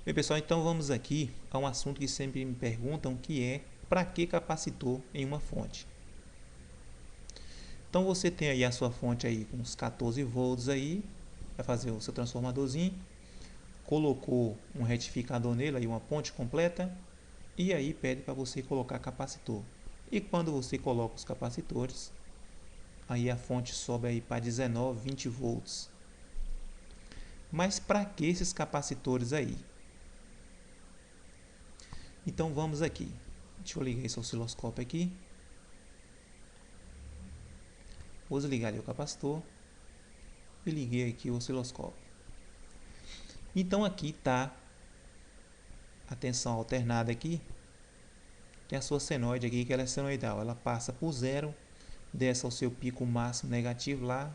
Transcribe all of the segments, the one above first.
Bem, pessoal, então vamos aqui a um assunto que sempre me perguntam, que é para que capacitor em uma fonte. Então você tem aí a sua fonte aí com uns 14 volts aí, vai fazer o seu transformadorzinho, colocou um retificador nele aí, uma ponte completa, e aí pede para você colocar capacitor. E quando você coloca os capacitores, aí a fonte sobe aí para 19, 20 volts. Mas para que esses capacitores aí? Então vamos aqui. Deixa eu ligar esse osciloscópio aqui. Vou desligar ali o capacitor e liguei aqui o osciloscópio. Então aqui está a tensão alternada aqui. Tem a sua senoide aqui, que ela é senoidal. Ela passa por zero, desce ao seu pico máximo negativo lá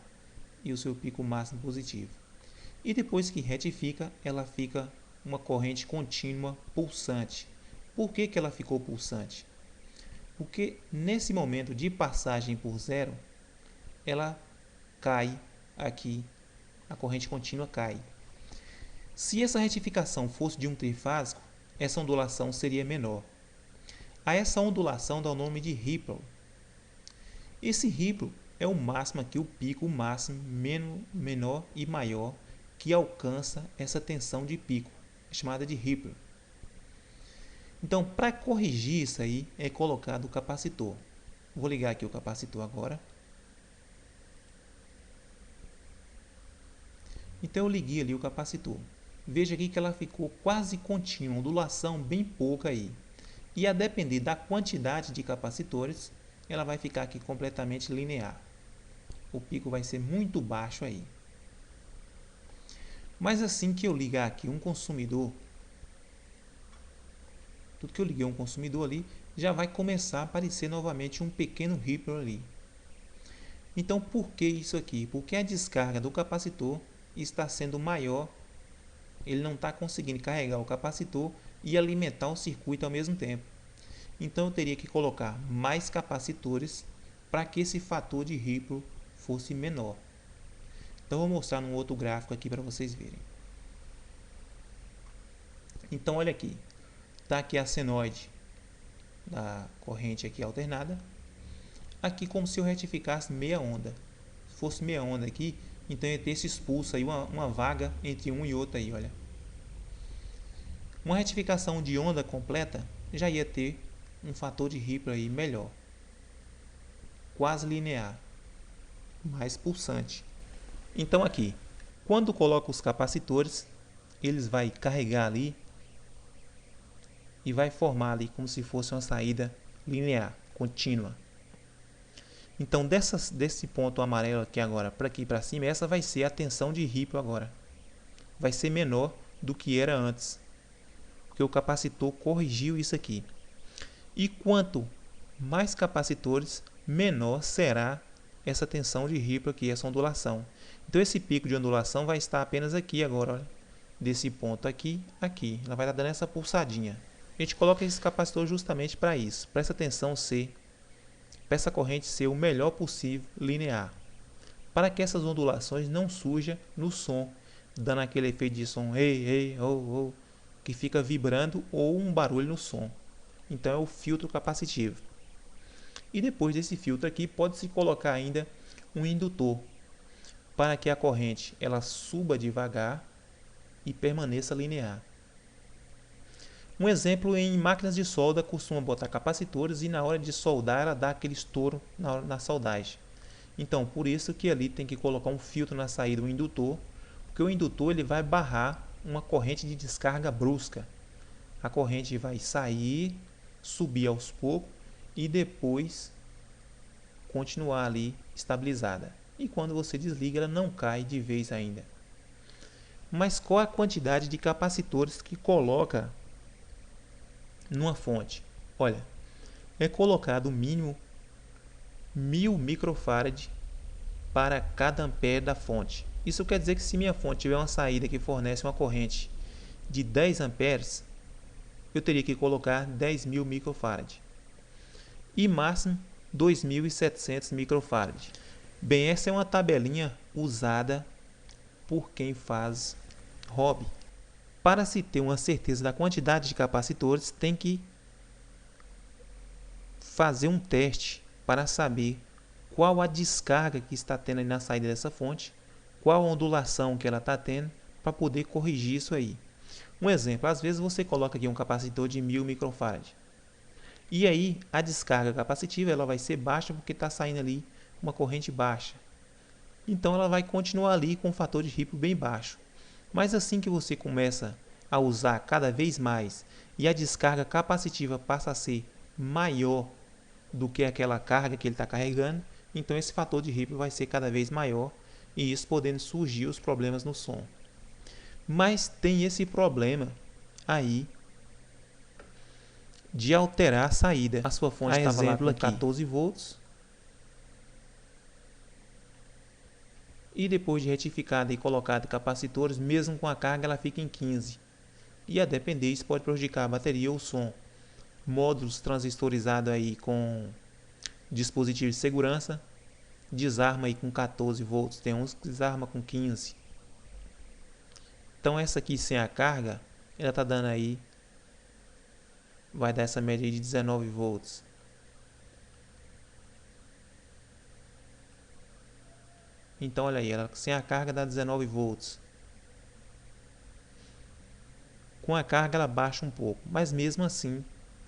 e o seu pico máximo positivo. E depois que retifica, ela fica uma corrente contínua pulsante. Por que ela ficou pulsante? Porque nesse momento de passagem por zero, ela cai aqui, a corrente contínua cai. Se essa retificação fosse de um trifásico, essa ondulação seria menor. A essa ondulação dá o nome de ripple. Esse ripple é o máximo aqui, o pico máximo menor e maior que alcança essa tensão de pico, chamada de ripple. Então, para corrigir isso aí, é colocado o capacitor. Vou ligar aqui o capacitor agora. Então eu liguei ali o capacitor. Veja aqui que ela ficou quase contínua, ondulação bem pouca aí. E a depender da quantidade de capacitores, ela vai ficar aqui completamente linear. O pico vai ser muito baixo aí. Mas assim que eu ligar aqui um consumidor, tudo que eu liguei um consumidor ali, já vai começar a aparecer novamente um pequeno ripple ali. Então por que isso aqui? Porque a descarga do capacitor está sendo maior, ele não está conseguindo carregar o capacitor e alimentar o circuito ao mesmo tempo. Então eu teria que colocar mais capacitores para que esse fator de ripple fosse menor. Então eu vou mostrar num outro gráfico aqui para vocês verem. Então olha aqui, está aqui a senoide da corrente aqui alternada, aqui como se eu retificasse meia onda. Se fosse meia onda aqui, então ia ter esse expulso aí, uma vaga entre um e outro aí, olha. Uma retificação de onda completa já ia ter um fator de ripple aí melhor, quase linear, mais pulsante. Então aqui, quando coloco os capacitores, eles vai carregar ali e vai formar ali como se fosse uma saída linear, contínua. Então desse ponto amarelo aqui agora para aqui para cima, essa vai ser a tensão de ripple agora. Vai ser menor do que era antes, porque o capacitor corrigiu isso aqui. E quanto mais capacitores, menor será essa tensão de ripple aqui, essa ondulação. Então esse pico de ondulação vai estar apenas aqui agora, olha, desse ponto aqui, aqui. Ela vai estar dando essa pulsadinha. A gente coloca esse capacitor justamente para isso, para essa tensão ser, para essa corrente ser o melhor possível linear, para que essas ondulações não surjam no som, dando aquele efeito de som ei, ei, oh, oh, que fica vibrando ou um barulho no som. Então é o filtro capacitivo. E depois desse filtro aqui pode-se colocar ainda um indutor para que a corrente ela suba devagar e permaneça linear. Um exemplo, em máquinas de solda costuma botar capacitores e na hora de soldar ela dá aquele estouro na soldagem. Então por isso que ali tem que colocar um filtro na saída, um indutor, porque o indutor ele vai barrar uma corrente de descarga brusca. A corrente vai sair, subir aos poucos e depois continuar ali estabilizada. E quando você desliga, ela não cai de vez ainda. Mas qual a quantidade de capacitores que coloca numa fonte? Olha, é colocado o mínimo 1000 microfarad para cada ampere da fonte. Isso quer dizer que se minha fonte tiver uma saída que fornece uma corrente de 10 amperes, eu teria que colocar 10.000 microfarad. E máximo 2.700 microfarad. Bem, essa é uma tabelinha usada por quem faz hobby. Para se ter uma certeza da quantidade de capacitores, tem que fazer um teste para saber qual a descarga que está tendo aí na saída dessa fonte, qual a ondulação que ela está tendo, para poder corrigir isso aí. Um exemplo, às vezes você coloca aqui um capacitor de 1000 microfarad. E aí a descarga capacitiva ela vai ser baixa porque está saindo ali uma corrente baixa. Então ela vai continuar ali com um fator de Ripple bem baixo. Mas assim que você começa a usar cada vez mais e a descarga capacitiva passa a ser maior do que aquela carga que ele está carregando, então esse fator de Ripple vai ser cada vez maior e isso podendo surgir os problemas no som. Mas tem esse problema aí de alterar a saída. A sua fonte estava lá com 14 volts. E depois de retificada e colocada capacitores, mesmo com a carga, ela fica em 15. E a depender, isso pode prejudicar a bateria ou o som. Módulos transistorizados aí com dispositivo de segurança, desarma aí com 14 volts, tem uns que desarma com 15. Então essa aqui sem a carga, ela está dando aí, vai dar essa média aí de 19 volts. Então olha aí, ela sem a carga dá 19 volts. Com a carga ela baixa um pouco, mas mesmo assim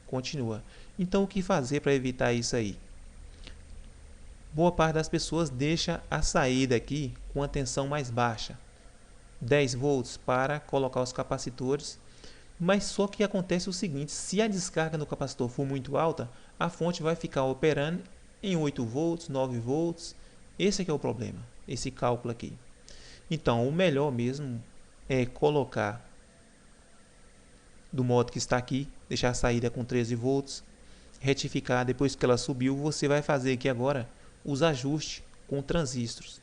continua. Então o que fazer para evitar isso aí? Boa parte das pessoas deixa a saída aqui com a tensão mais baixa, 10 volts para colocar os capacitores. Mas só que acontece o seguinte, se a descarga no capacitor for muito alta, a fonte vai ficar operando em 8 volts, 9 volts. Esse aqui é o problema, esse cálculo aqui. Então o melhor mesmo é colocar do modo que está aqui, deixar a saída com 13 volts, retificar. Depois que ela subiu, você vai fazer aqui agora os ajustes com transistores.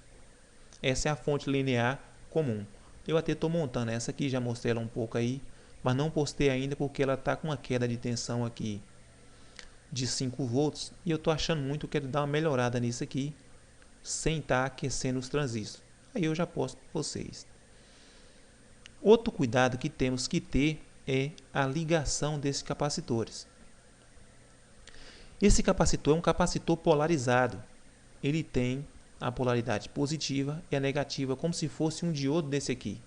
Essa é a fonte linear comum. Eu até estou montando essa aqui, já mostrei ela um pouco aí, mas não postei ainda porque ela está com uma queda de tensão aqui de 5 volts e eu estou achando muito que eu quero dar uma melhorada nisso aqui sem estar aquecendo os transistores. Aí eu já posto para vocês. Outro cuidado que temos que ter é a ligação desses capacitores. Esse capacitor é um capacitor polarizado. Ele tem a polaridade positiva e a negativa, como se fosse um diodo desse aqui.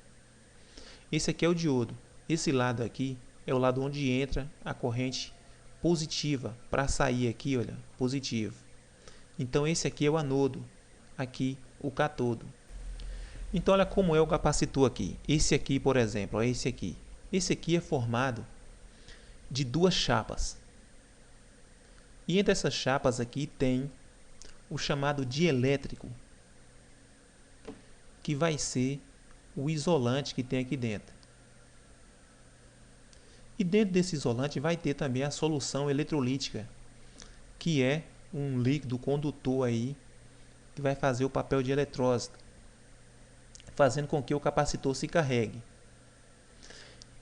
Esse aqui é o diodo. Esse lado aqui é o lado onde entra a corrente positiva para sair aqui, olha, positivo. Então esse aqui é o anodo, aqui o cátodo. Então olha como é o capacitor aqui. Esse aqui, por exemplo, é esse aqui. Esse aqui é formado de duas chapas. E entre essas chapas aqui tem o chamado dielétrico, que vai ser o isolante que tem aqui dentro. E dentro desse isolante vai ter também a solução eletrolítica, que é um líquido condutor aí, que vai fazer o papel de eletrólise, fazendo com que o capacitor se carregue.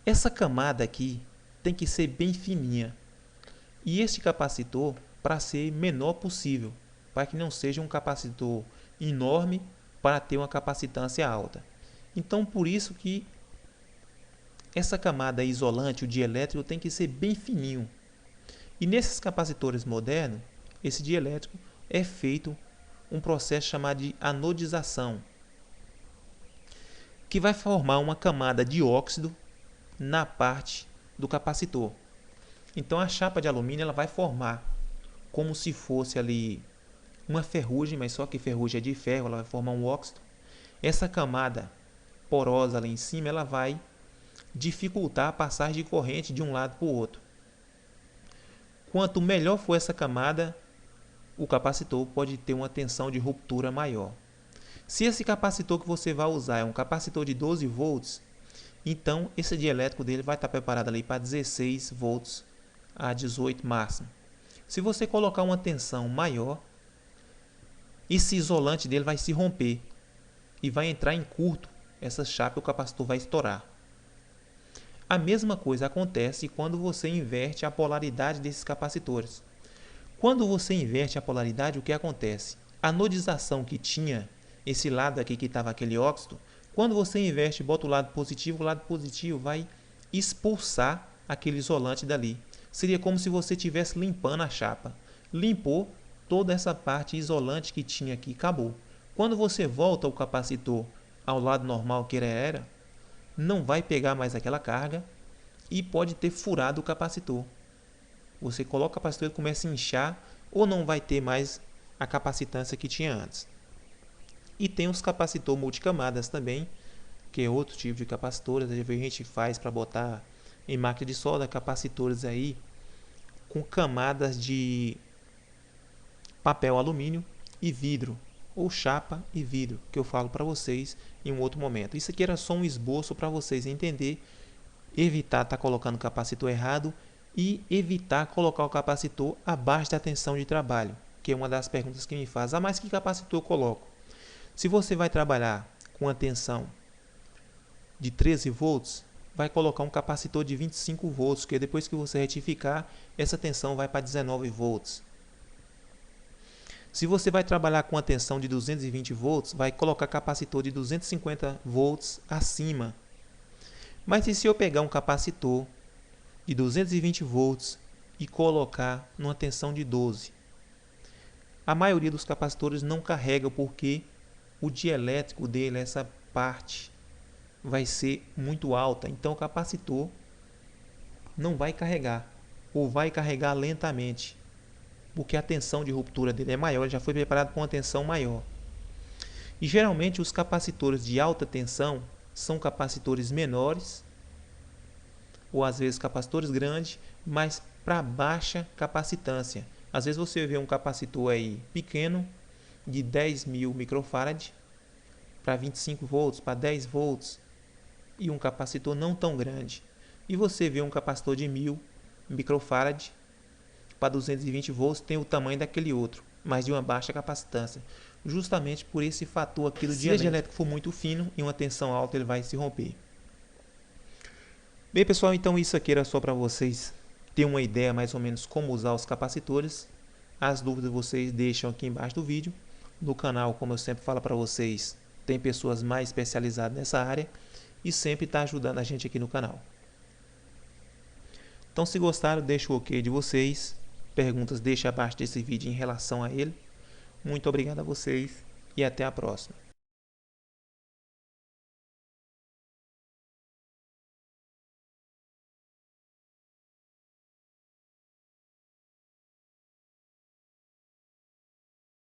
Essa camada aqui tem que ser bem fininha. E este capacitor, para ser menor possível, para que não seja um capacitor enorme para ter uma capacitância alta. Então, por isso que essa camada isolante, o dielétrico, tem que ser bem fininho. E nesses capacitores modernos, esse dielétrico é feito um processo chamado de anodização, que vai formar uma camada de óxido na parte do capacitor. Então a chapa de alumínio ela vai formar como se fosse ali uma ferrugem, mas só que ferrugem é de ferro, ela vai formar um óxido. Essa camada porosa ali em cima ela vai dificultar a passagem de corrente de um lado para o outro. Quanto melhor for essa camada, o capacitor pode ter uma tensão de ruptura maior. Se esse capacitor que você vai usar é um capacitor de 12 volts, então esse dielétrico dele vai estar preparado ali para 16 volts a 18 máximo. Se você colocar uma tensão maior, esse isolante dele vai se romper e vai entrar em curto essa chapa e o capacitor vai estourar. A mesma coisa acontece quando você inverte a polaridade desses capacitores. Quando você inverte a polaridade, o que acontece? A anodização que tinha, esse lado aqui que estava aquele óxido, Quando você inverte e bota o lado positivo vai expulsar aquele isolante dali. Seria como se você estivesse limpando a chapa. Limpou toda essa parte isolante que tinha aqui, acabou. Quando você volta o capacitor ao lado normal que ele era, não vai pegar mais aquela carga e pode ter furado o capacitor. Você coloca o capacitor e começa a inchar ou não vai ter mais a capacitância que tinha antes. E tem os capacitor multicamadas também, que é outro tipo de capacitores. A gente faz para botar em máquina de solda capacitores aí com camadas de papel alumínio e vidro, ou chapa e vidro, que eu falo para vocês em um outro momento. Isso aqui era só um esboço para vocês entender, evitar estar colocando o capacitor errado e evitar colocar o capacitor abaixo da tensão de trabalho, que é uma das perguntas que me faz. Mas que capacitor eu coloco? Se você vai trabalhar com a tensão de 13 volts, vai colocar um capacitor de 25 volts, que depois que você retificar, essa tensão vai para 19 volts. Se você vai trabalhar com a tensão de 220 volts, vai colocar capacitor de 250 volts acima. Mas e se eu pegar um capacitor de 220 volts e colocar numa tensão de 12? A maioria dos capacitores não carrega porque o dielétrico dele, essa parte, vai ser muito alta. Então o capacitor não vai carregar ou vai carregar lentamente, porque a tensão de ruptura dele é maior, já foi preparado com uma tensão maior. E geralmente os capacitores de alta tensão são capacitores menores, ou às vezes capacitores grandes, mas para baixa capacitância. Às vezes você vê um capacitor aí pequeno, de 10.000 microfarad, para 25 volts, para 10 volts, e um capacitor não tão grande. E você vê um capacitor de 1.000 microfarad, para 220 volts, tem o tamanho daquele outro, mas de uma baixa capacitância, justamente por esse fator aqui do dielétrico. Se o dielétrico for muito fino e uma tensão alta, ele vai se romper. Bem, pessoal, então isso aqui era só para vocês terem uma ideia mais ou menos como usar os capacitores. As dúvidas vocês deixam aqui embaixo do vídeo. No canal, como eu sempre falo para vocês, tem pessoas mais especializadas nessa área e sempre está ajudando a gente aqui no canal. Então, se gostaram, deixa o ok de vocês. Perguntas, deixa abaixo desse vídeo em relação a ele. Muito obrigado a vocês e até a próxima.